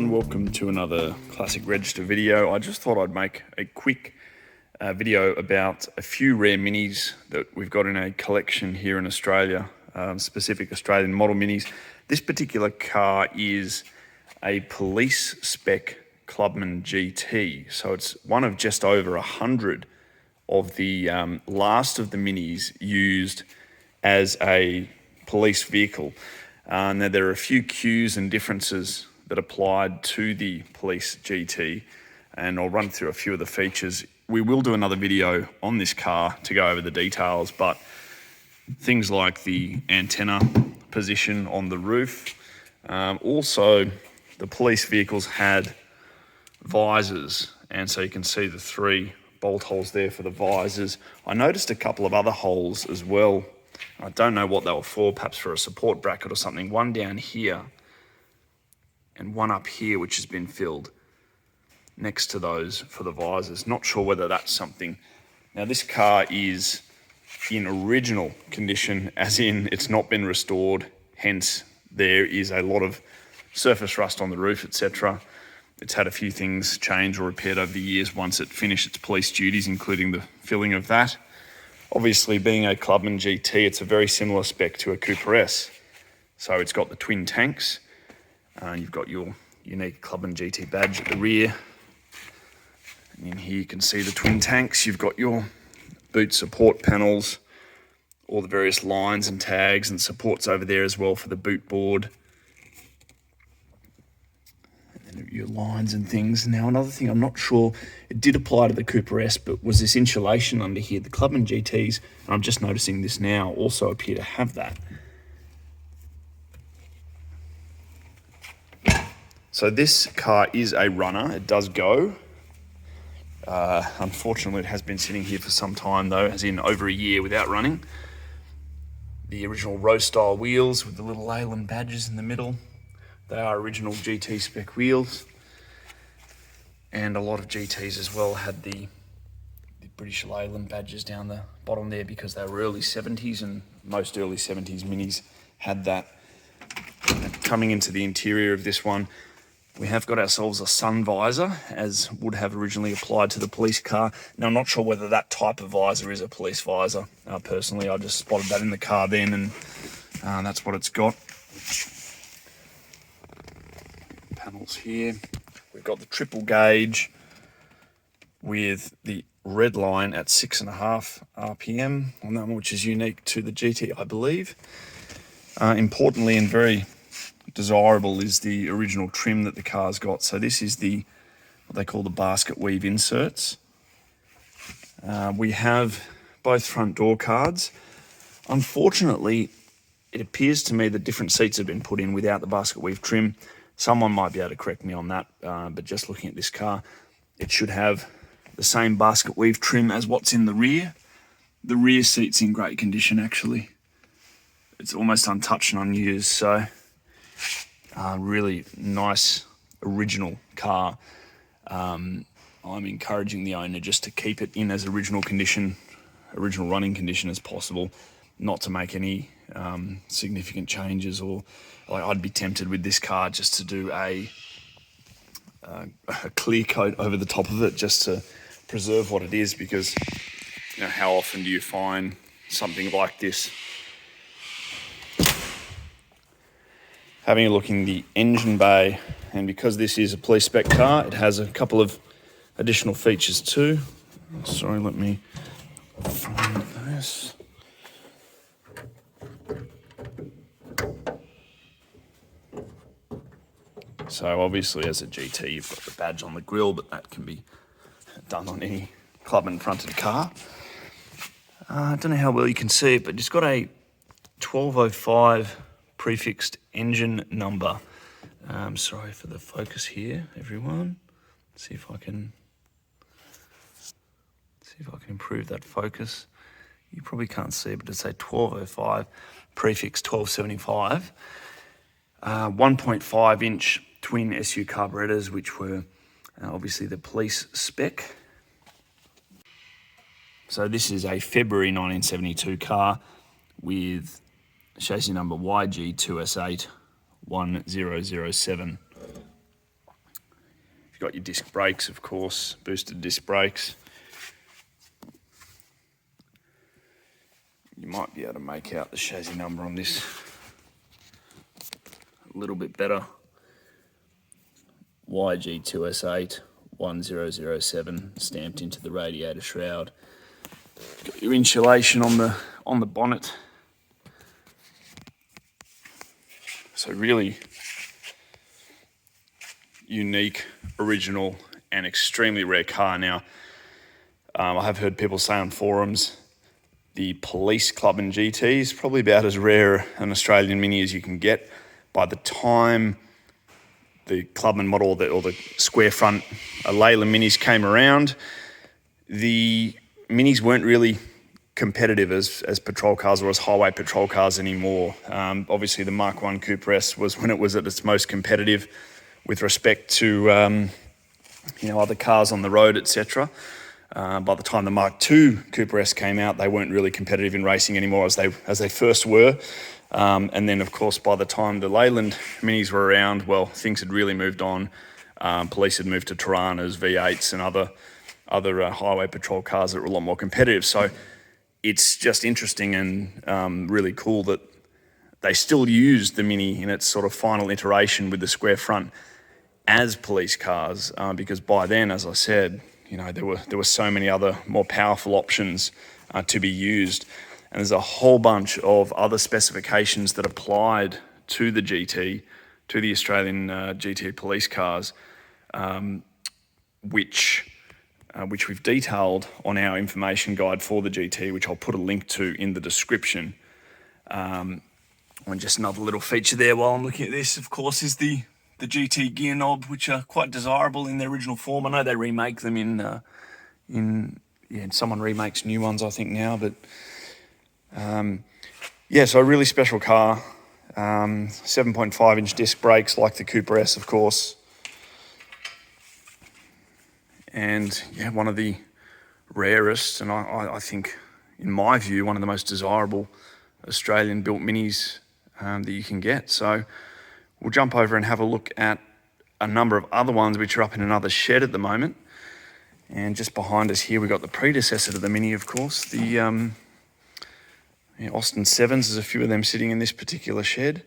everyone, welcome to another Classic Register video. I just thought I'd make a quick video about a few rare minis that we've got in a collection here in Australia, specific Australian model minis. This particular car is a police spec Clubman GT, so it's one of just over 100 of the last of the minis used as a police vehicle. Now there are a few cues and differences that applied to the police GT, and I'll run through a few of the features. We will do another video on this car to go over the details, but things like the antenna position on the roof. Also, the police vehicles had visors, and so you can see the 3 bolt holes there for the visors. I noticed a couple of other holes as well. I don't know what they were for, perhaps for a support bracket or something. One down here and one up here, which has been filled next to those for the visors. Not sure whether that's something. Now this car is in original condition, as in it's not been restored. Hence there is a lot of surface rust on the roof, etc. It's had a few things changed or repaired over the years once it finished its police duties, including the filling of that. Obviously, being a Clubman GT, it's a very similar spec to a Cooper S. So it's got the twin tanks. You've got your unique Clubman GT badge at the rear. And in here you can see the twin tanks. You've got your boot support panels, all the various lines and tags and supports over there as well for the boot board. And then your lines and things. Now another thing, I'm not sure, it did apply to the Cooper S, but was this insulation under here. The Clubman GTs, and I'm just noticing this now, also appear to have that. So this car is a runner, it does go. Unfortunately, it has been sitting here for some time though, as in over a year without running. The original row style wheels with the little Leyland badges in the middle. They are original GT spec wheels. And a lot of GTs as well had the British Leyland badges down the bottom there because they were early 70s, and most early 70s minis had that. Coming into the interior of this one, we have got ourselves a sun visor, as would have originally applied to the police car. Now, I'm not sure whether that type of visor is a police visor. Personally, I just spotted that in the car then, and that's what it's got. Panels here. We've got the triple gauge with the red line at 6.5 RPM on that one, which is unique to the GT, I believe. Importantly and very desirable is the original trim that the car's got. So this is what they call the basket weave inserts. We have both front door cards. Unfortunately, it appears to me that different seats have been put in without the basket weave trim. Someone might be able to correct me on that, but just looking at this car, it should have the same basket weave trim as what's in the rear. The rear seat's in great condition, actually. It's almost untouched and unused, so really nice original car. I'm encouraging the owner just to keep it in as original condition, original running condition as possible, not to make any significant changes, or like I'd be tempted with this car just to do a clear coat over the top of it just to preserve what it is, because how often do you find something like this? Having a look in the engine bay, and because this is a police spec car, it has a couple of additional features too. Sorry, let me find this. So obviously as a GT, you've got the badge on the grille, but that can be done on any Clubman fronted car. I don't know how well you can see it, but it's got a 1205 prefixed engine number. Sorry for the focus here, everyone. Let's see if I can improve that focus. You probably can't see it, but it's a 1205 prefix 1275. 1.5 inch twin SU carburetors, which were obviously the police spec. So this is a February 1972 car with chassis number YG2S8 1007. You've got your disc brakes, of course, boosted disc brakes. You might be able to make out the chassis number on this a little bit better. YG2S8 1007 stamped into the radiator shroud. Got your insulation on the bonnet. So really unique, original, and extremely rare car. Now, I have heard people say on forums, the police Clubman GT is probably about as rare an Australian Mini as you can get. By the time the Clubman model or the square front Leyland Minis came around, the Minis weren't really competitive as patrol cars or as highway patrol cars anymore. Obviously, the MK2 Cooper S was when it was at its most competitive with respect to other cars on the road, etc. By the time the MK2 Cooper S came out, they weren't really competitive in racing anymore as they first were. And then, of course, by the time the Leyland Minis were around, well, things had really moved on. Police had moved to Tiranas, V8s, and other highway patrol cars that were a lot more competitive. So it's just interesting and really cool that they still used the Mini in its sort of final iteration with the square front as police cars, because by then, as I said, there were so many other more powerful options to be used, and there's a whole bunch of other specifications that applied to the GT, to the Australian GT police cars, which we've detailed on our information guide for the GT, which I'll put a link to in the description. And just another little feature there while I'm looking at this, of course, is the GT gear knob, which are quite desirable in their original form. I know they remake them in someone remakes new ones, I think, now, but so a really special car. 7.5-inch disc brakes like the Cooper S, of course. And one of the rarest, and I think, in my view, one of the most desirable Australian-built Minis that you can get. So we'll jump over and have a look at a number of other ones which are up in another shed at the moment. And just behind us here, we've got the predecessor to the Mini, of course, the Austin 7s. There's a few of them sitting in this particular shed.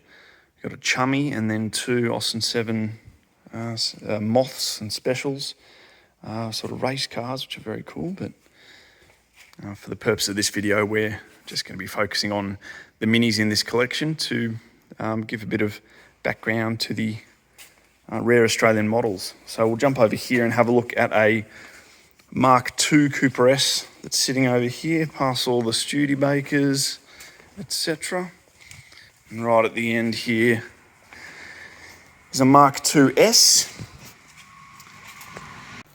We've got a Chummy and then two Austin 7 Moths and Specials, sort of race cars, which are very cool. But for the purpose of this video, we're just going to be focusing on the Minis in this collection to give a bit of background to the rare Australian models. So we'll jump over here and have a look at a MK2 Cooper S that's sitting over here, past all the Studebakers, etc. And right at the end here is a MK2 S.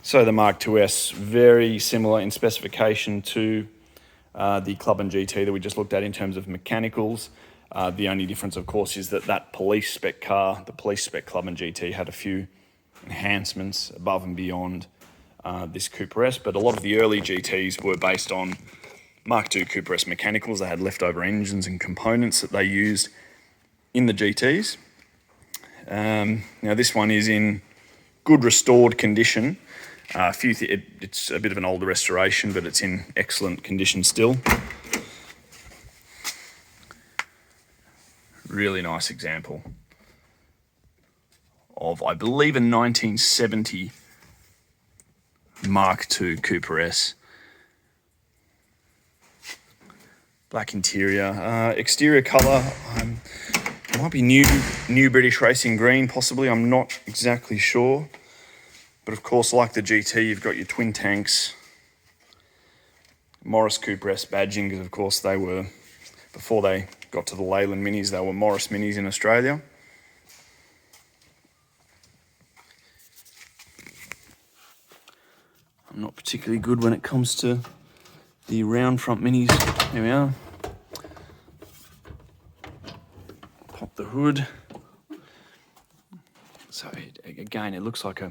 So the MK2 S, very similar in specification to the Clubman GT that we just looked at in terms of mechanicals. The only difference, of course, is that police spec car, the police spec Clubman GT, had a few enhancements above and beyond this Cooper S, but a lot of the early GTs were based on MK2 Cooper S mechanicals. They had leftover engines and components that they used in the GTs. Now this one is in good restored condition. It's a bit of an older restoration, but it's in excellent condition still. Really nice example of, I believe, a 1970 MK2 Cooper S. Black interior, exterior colour. It might be new British Racing green, possibly. I'm not exactly sure. But of course, like the GT, you've got your twin tanks. Morris Cooper S badging, because of course they were, before they got to the Leyland Minis, they were Morris Minis in Australia. I'm not particularly good when it comes to the round front Minis. There we are. Pop the hood. So again, it looks like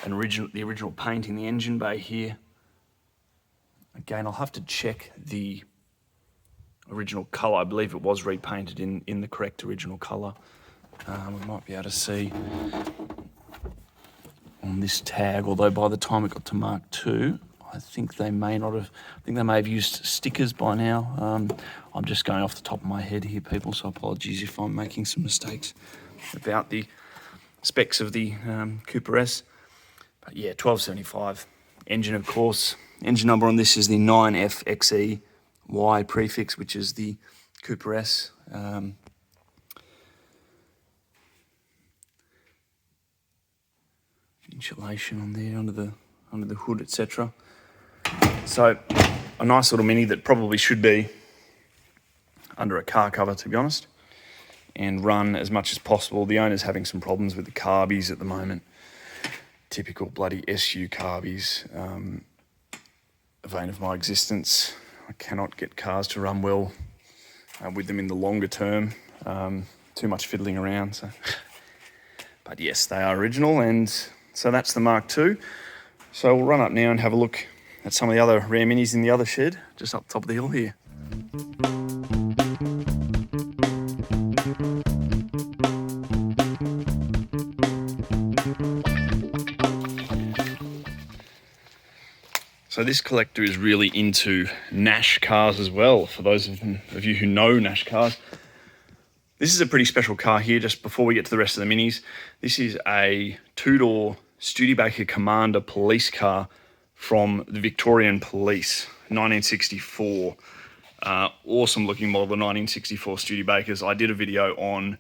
the original paint in the engine bay here. Again, I'll have to check the original colour. I believe it was repainted in the correct original colour. We might be able to see on on this tag, although by the time it got to Mark II, I think they may not have, I think they may have used stickers by now. I'm just going off the top of my head here, people, so apologies if I'm making some mistakes about the specs of the Cooper S. But yeah, 1275. Engine, of course. Engine number on this is the 9FXEY prefix, which is the Cooper S. Insulation on there under the hood, etc. So a nice little Mini that probably should be under a car cover, to be honest, and run as much as possible. The owner's having some problems with the carbies at the moment. Typical bloody SU carbies. A vein of my existence. I cannot get cars to run well with them in the longer term. Too much fiddling around. So. But yes, they are original, and so that's the Mark II. So we'll run up now and have a look at some of the other rare Minis in the other shed, just up top of the hill here. So this collector is really into Nash cars as well. For those of you who know Nash cars, this is a pretty special car here. Just before we get to the rest of the Minis, this is a two-door Studebaker Commander police car from the Victorian Police, 1964. Awesome looking model, the 1964 Studebakers. I did a video on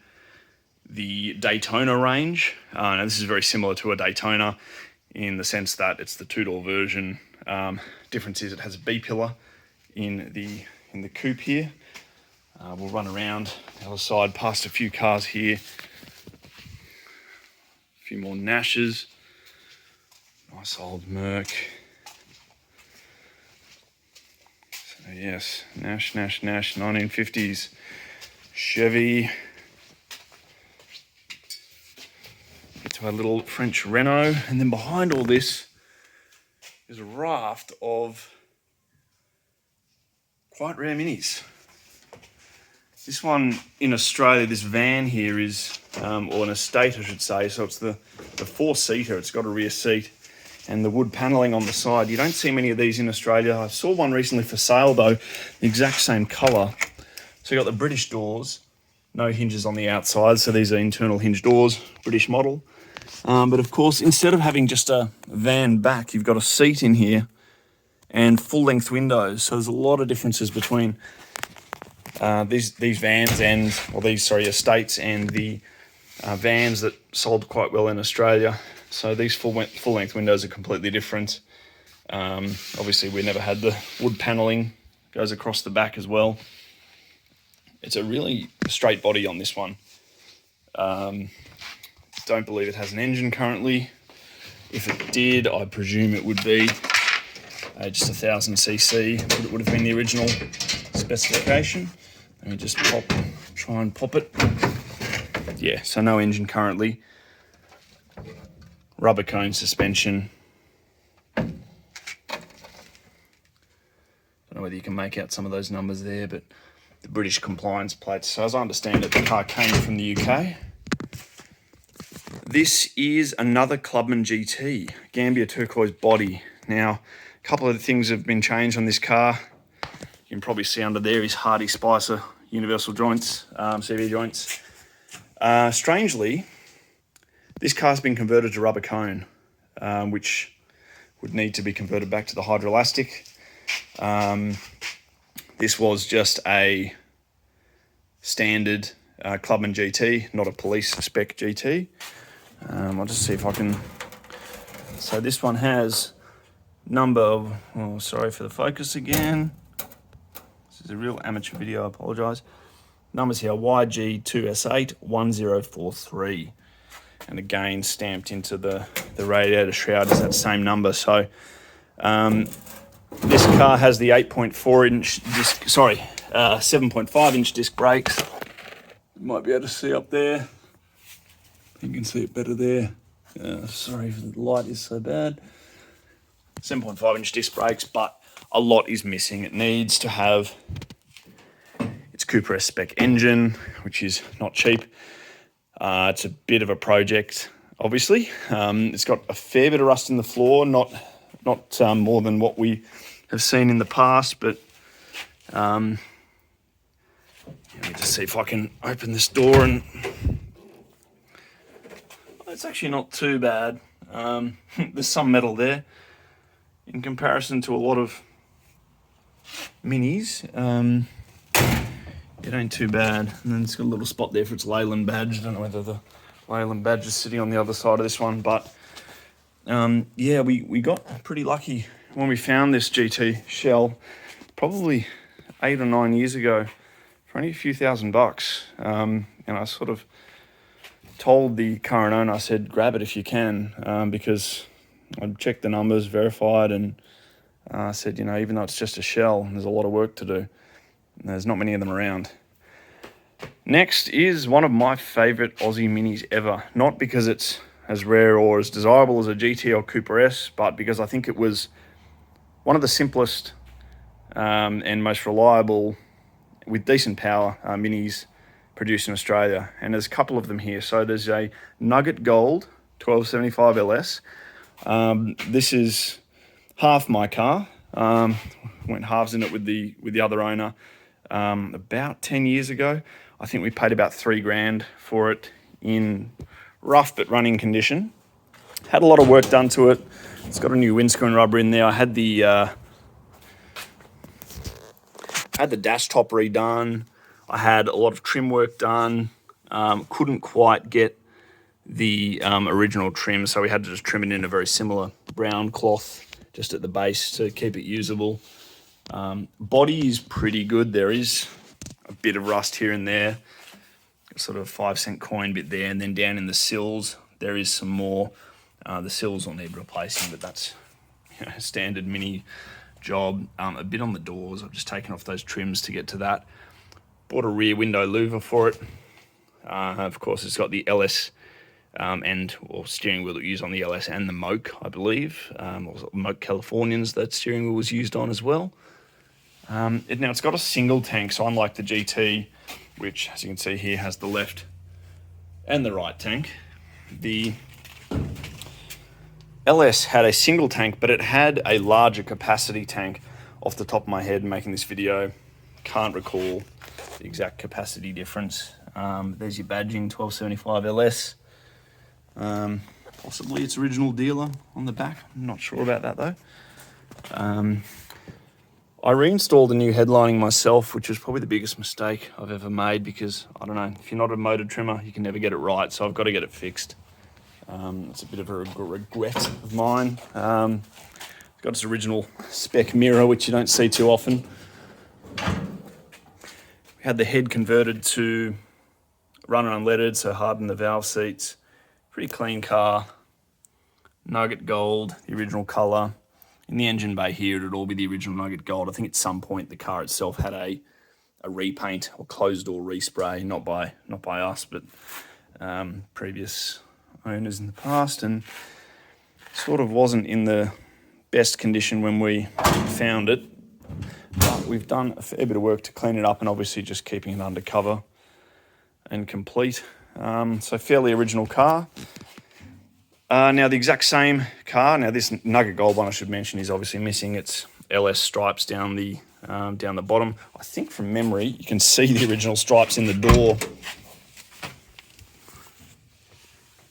the Daytona range. Now this is very similar to a Daytona in the sense that it's the two-door version. Difference is it has a B-pillar in the coupe here. We'll run around the other side past a few cars here. A few more Nashes. Nice old Merc. So yes, Nash, 1950s Chevy. Get to our little French Renault, and then behind all this is a raft of quite rare Minis. This one in Australia, this van here is, or an Estate I should say, so it's the four-seater. It's got a rear seat and the wood panelling on the side. You don't see many of these in Australia. I saw one recently for sale though, the exact same colour. So you got the British doors, no hinges on the outside, so these are internal hinge doors, British model. But of course, instead of having just a van back, you've got a seat in here and full-length windows. So there's a lot of differences between these vans and, or these, sorry, Estates and the vans that sold quite well in Australia. So these full-length windows are completely different. Obviously, we never had the wood panelling, goes across the back as well. It's a really straight body on this one. Don't believe it has an engine currently. If it did, I presume it would be just 1000cc, but it would have been the original specification. Let me just try and pop it. Yeah, so no engine currently. Rubber cone suspension. Don't know whether you can make out some of those numbers there, but the British compliance plates. So as I understand it, the car came from the UK. This is another Clubman GT, Gambia turquoise body. Now, a couple of the things have been changed on this car. You can probably see under there is Hardy Spicer universal joints, CV joints. Strangely, this car's been converted to rubber cone, which would need to be converted back to the hydroelastic. This was just a standard Clubman GT, not a police spec GT. I'll just see if I can. So this one has number of, oh, sorry for the focus again. This is a real amateur video, I apologise. Numbers here, YG2S81043. And again, stamped into the radiator shroud is that same number. So this car has the 8.4 inch disc, 7.5 inch disc brakes. You might be able to see up there. You can see it better there. Sorry if the light is so bad. 7.5 inch disc brakes, but a lot is missing. It needs to have its Cooper S spec engine, which is not cheap. It's a bit of a project. obviously. It's got a fair bit of rust in the floor, not more than what we have seen in the past, but let me just see if I can open this door, and it's actually not too bad. There's some metal there in comparison to a lot of minis. It ain't too bad. And then it's got a little spot there for its Leyland badge. I don't know whether the Leyland badge is sitting on the other side of this one, but yeah, we got pretty lucky when we found this GT shell, probably 8 or 9 years ago, for only a few $1,000. And I sort of told the current owner, I said, grab it if you can, because I'd checked the numbers, verified, and I said, you know, even though it's just a shell, there's a lot of work to do. There's not many of them around. Next is one of my favorite Aussie minis ever. Not because it's as rare or as desirable as a GT or Cooper S, but because I think it was one of the simplest and most reliable, with decent power, minis produced in Australia. And there's a couple of them here. So there's a Nugget Gold 1275 LS. This is half my car. Went halves in it with the other owner about 10 years ago. I think we paid about $3,000 for it in rough but running condition. Had a lot of work done to it. It's got a new windscreen rubber in there. I had the dash top redone. I had a lot of trim work done. Couldn't quite get the original trim, so we had to just trim it in a very similar brown cloth just at the base to keep it usable. Body is pretty good. There is a bit of rust here and there, sort of 5-cent coin bit there, and then down in the sills there is some more. The sills will need replacing, but that's, you know, standard mini job. A bit on the doors. I've just taken off those trims to get to that. Bought a rear window louver for it. Of course, it's got the LS or steering wheel that we use on the LS and the Moke, I believe. Moke Californians, that steering wheel was used on as well. Now it's got a single tank, so unlike the GT, which, as you can see here, has the left and the right tank, the LS had a single tank, but it had a larger capacity tank. Off the top of my head, making this video, can't recall the exact capacity difference. There's your badging, 1275 LS. Possibly its original dealer on the back. I'm not sure about that though. I reinstalled a new headlining myself, which was probably the biggest mistake I've ever made, because, I don't know, if you're not a motor trimmer, you can never get it right, so I've got to get it fixed. It's a bit of a regret of mine. It's got its original Spec mirror, which you don't see too often. We had the head converted to runner unleaded, so hardened the valve seats. Pretty clean car. Nugget Gold, the original colour. In the engine bay here, it'd all be the original Nugget Gold. I think at some point the car itself had a repaint or closed door respray, not by us, but previous owners in the past, and sort of wasn't in the best condition when we found it. But we've done a fair bit of work to clean it up, and obviously just keeping it undercover and complete. So fairly original car. Now the exact same car. Now this Nugget Gold one, I should mention, is obviously missing its LS stripes down the bottom. I think from memory you can see the original stripes in the door.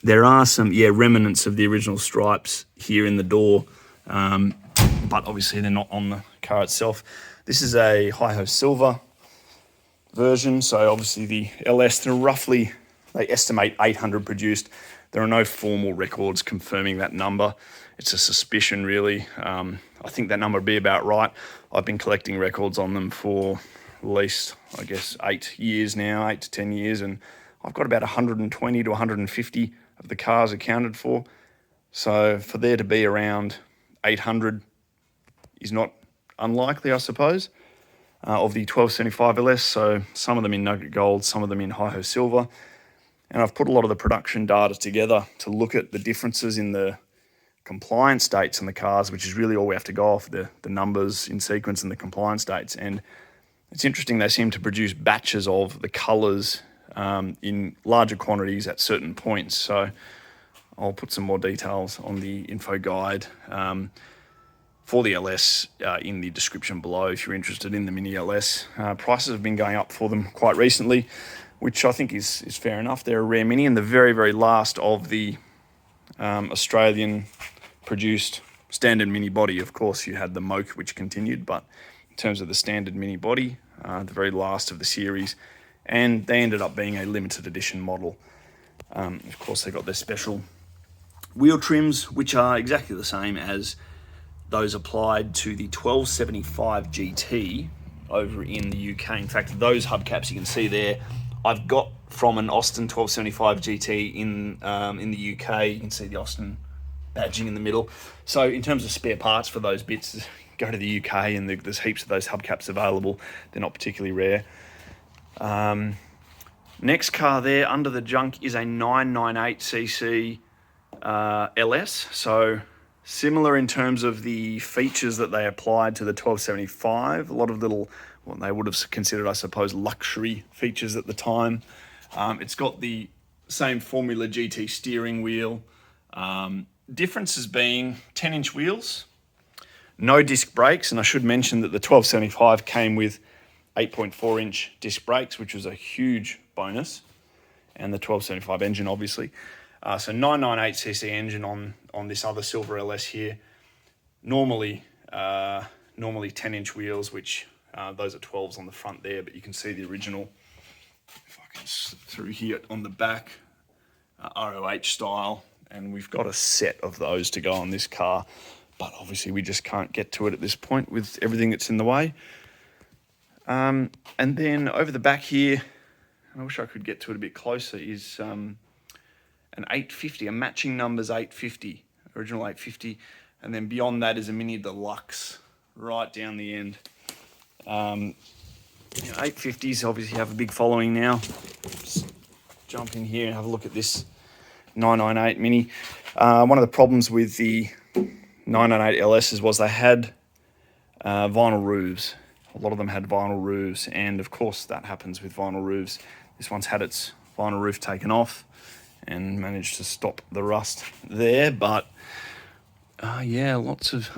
There are some remnants of the original stripes here in the door, but obviously they're not on the car itself. This is a Hi-Ho Silver version, so obviously the LS, they estimate 800 produced. There are no formal records confirming that number. It's a suspicion, really. I think that number would be about right. I've been collecting records on them for at least, I guess, 8 years now, 8 to 10 years, and I've got about 120 to 150 of the cars accounted for. So for there to be around 800 is not unlikely, I suppose, of the 1275 LS. So some of them in Nugget Gold, some of them in Hi-Ho Silver. And I've put a lot of the production data together to look at the differences in the compliance dates on the cars, which is really all we have to go off, the numbers in sequence and the compliance dates. And it's interesting, they seem to produce batches of the colours in larger quantities at certain points. So I'll put some more details on the info guide for the LS in the description below if you're interested in the Mini LS. Prices have been going up for them quite recently, which I think is fair enough. They're a rare Mini and the very, very last of the Australian produced standard Mini body. Of course, you had the Moke, which continued, but in terms of the standard Mini body, the very last of the series, and they ended up being a limited edition model. Of course, they got their special wheel trims, which are exactly the same as those applied to the 1275 GT over in the UK. In fact, those hubcaps you can see there, I've got from an Austin 1275 GT in the UK. You can see the Austin badging in the middle. So in terms of spare parts for those bits, go to the UK and there's heaps of those hubcaps available. They're not particularly rare. Next car there under the junk is a 998cc LS. So similar in terms of the features that they applied to the 1275. A lot of little, what they would have considered, I suppose, luxury features at the time. It's got the same Formula GT steering wheel. Differences being 10-inch wheels, no disc brakes, and I should mention that the 1275 came with 8.4-inch disc brakes, which was a huge bonus, and the 1275 engine, obviously. So 998cc engine on this other silver LS here. Normally 10-inch wheels, which those are 12s on the front there, but you can see the original, if I can slip through here on the back, ROH style, and we've got a set of those to go on this car, but obviously we just can't get to it at this point with everything that's in the way. And then over the back here, I wish I could get to it a bit closer, is an 850, a matching numbers 850, original 850, and then beyond that is a Mini Deluxe right down the end. 850s obviously have a big following now. Just jump in here and have a look at this 998 Mini. One of the problems with the 998 LSs was they had vinyl roofs. A lot of them had vinyl roofs, and of course that happens with vinyl roofs. This one's had its vinyl roof taken off and managed to stop the rust there, but yeah, lots of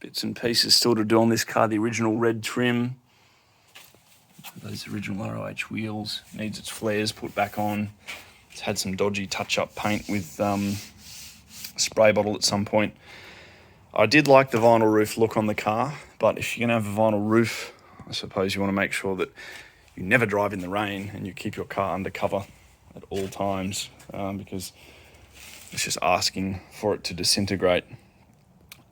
bits and pieces still to do on this car. The original red trim, those original ROH wheels, needs its flares put back on. It's had some dodgy touch-up paint with a spray bottle at some point. I did like the vinyl roof look on the car, but if you're going to have a vinyl roof, I suppose you want to make sure that you never drive in the rain and you keep your car under cover at all times, because it's just asking for it to disintegrate.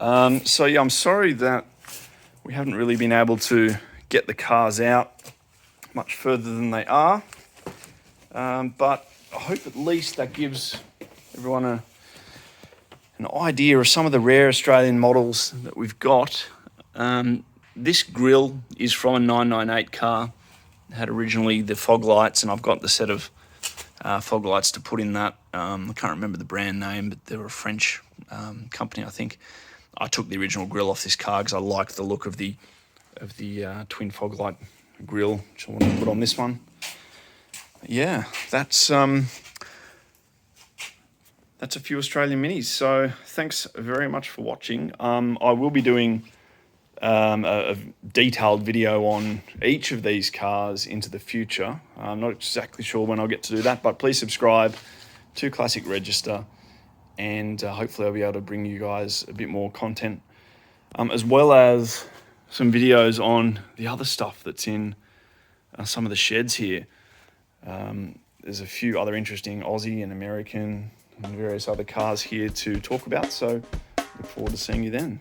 So yeah, I'm sorry that we haven't really been able to get the cars out much further than they are, but I hope at least that gives everyone an idea of some of the rare Australian models that we've got. This grille is from a 998 car. It had originally the fog lights, and I've got the set of fog lights to put in that. I can't remember the brand name, but they were a French company, I think. I took the original grille off this car because I liked the look of the twin fog light grille, which I want to put on this one. Yeah, that's a few Australian Minis. So thanks very much for watching. I will be doing a detailed video on each of these cars into the future. I'm not exactly sure when I'll get to do that, but please subscribe to Classic Register, and hopefully I'll be able to bring you guys a bit more content, as well as some videos on the other stuff that's in some of the sheds here. There's a few other interesting Aussie and American and various other cars here to talk about, so look forward to seeing you then.